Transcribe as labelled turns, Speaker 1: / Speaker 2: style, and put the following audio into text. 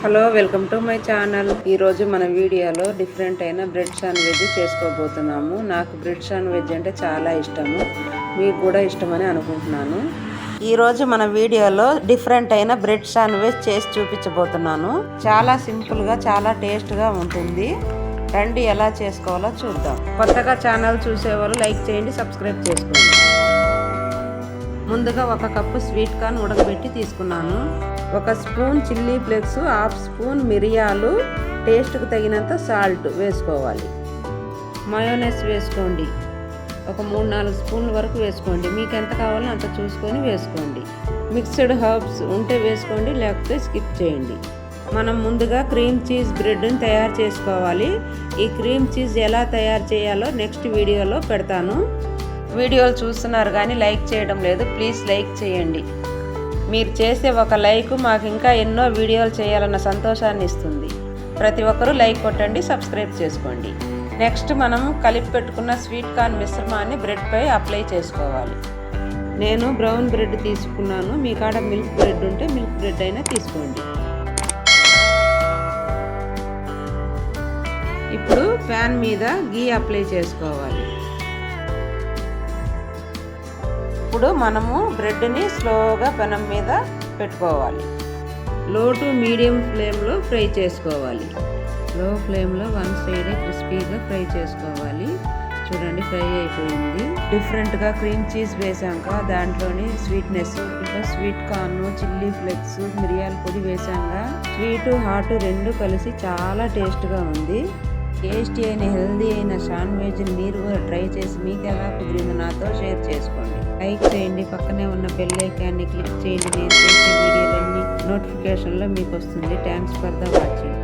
Speaker 1: Hello, welcome to my channel. ఈరోజు మన వీడియోలో డిఫరెంట్ అయిన బ్రెడ్ శాండ్విచ్ చేసుకోబోతున్నాము. నాకు బ్రెడ్ శాండ్విచ్ అంటే చాలా ఇష్టము, మీకు కూడా ఇష్టమని అనుకుంటున్నాను. ఈరోజు మన వీడియోలో డిఫరెంట్ అయిన బ్రెడ్ శాండ్విచ్ చేసి చూపించబోతున్నాను. చాలా సింపుల్గా చాలా టేస్ట్గా ఉంటుంది. రండి ఎలా చేసుకోవాలో చూద్దాం. కొత్తగా ఛానల్ చూసేవాళ్ళు లైక్ చేయండి, సబ్స్క్రైబ్ చేసుకోండి. ముందుగా 1 కప్పు స్వీట్ కార్న్ ఉడకబెట్టి తీసుకున్నాను. 1 స్పూన్ చిల్లీ ఫ్లేక్స్, 1/2 స్పూన్ మిరియాలు, టేస్ట్కి తగినంత సాల్ట్ వేసుకోవాలి. మయోనైస్ వేసుకోండి. ఒక 3-4 స్పూన్ల వరకు వేసుకోండి. మీకు ఎంత కావాలో అంత చూసుకొని వేసుకోండి. మిక్స్డ్ హర్బ్స్ ఉంటే వేసుకోండి, లేకపోతే స్కిప్ చేయండి. మనం ముందుగా క్రీమ్ చీజ్ బ్రెడ్ని తయారు చేసుకోవాలి. ఈ క్రీమ్ చీజ్ ఎలా తయారు చేయాలో నెక్స్ట్ వీడియోలో పెడతాను. వీడియోలు చూస్తున్నారు కానీ లైక్ చేయడం లేదు, ప్లీజ్ లైక్ చేయండి. మీరు చేసే ఒక లైక్ మాకు ఇంకా ఎన్నో వీడియోలు చేయాలన్న సంతోషాన్ని ఇస్తుంది. ప్రతి ఒక్కరూ లైక్ కొట్టండి, సబ్స్క్రైబ్ చేసుకోండి. నెక్స్ట్ మనం కలిపి పెట్టుకున్న స్వీట్ కార్న్ మిశ్రమాన్ని బ్రెడ్పై అప్లై చేసుకోవాలి. నేను బ్రౌన్ బ్రెడ్ తీసుకున్నాను, మీ కాడ మిల్క్ బ్రెడ్ ఉంటే మిల్క్ బ్రెడ్ అయినా తీసుకోండి. ఇప్పుడు ప్యాన్ మీద గీ అప్లై చేసుకోవాలి. ఇప్పుడు మనము బ్రెడ్ని స్లోగా పెనం మీద పెట్టుకోవాలి. లో టు మీడియం ఫ్లేమ్లో ఫ్రై చేసుకోవాలి. లో ఫ్లేమ్లో 1 సైడ్ క్రిస్పీగా ఫ్రై చేసుకోవాలి. చూడండి, ఫ్రై అయిపోయింది. డిఫరెంట్గా క్రీమ్ చీజ్ వేసాక దాంట్లోని స్వీట్నెస్, ఇంకా స్వీట్ కార్న్, చిల్లీ ఫ్లేక్స్, మిరియాల పొడి వేసాక స్వీట్ హాట్ రెండు కలిసి చాలా టేస్ట్గా ఉంది. టేస్టీ అయిన హెల్దీ అయిన శాండ్విచ్ని మీరు కూడా ట్రై చేసి మీకు ఎలా కుదిరిందో నాతో షేర్ చేసుకోండి. లైక్ చేయండి, పక్కనే ఉన్న బెల్ ఐకాన్ని క్లిక్ చేయండి. నేను చేసే వీడియోలన్నీ నోటిఫికేషన్లో మీకు వస్తుంది. Thanks for the watching.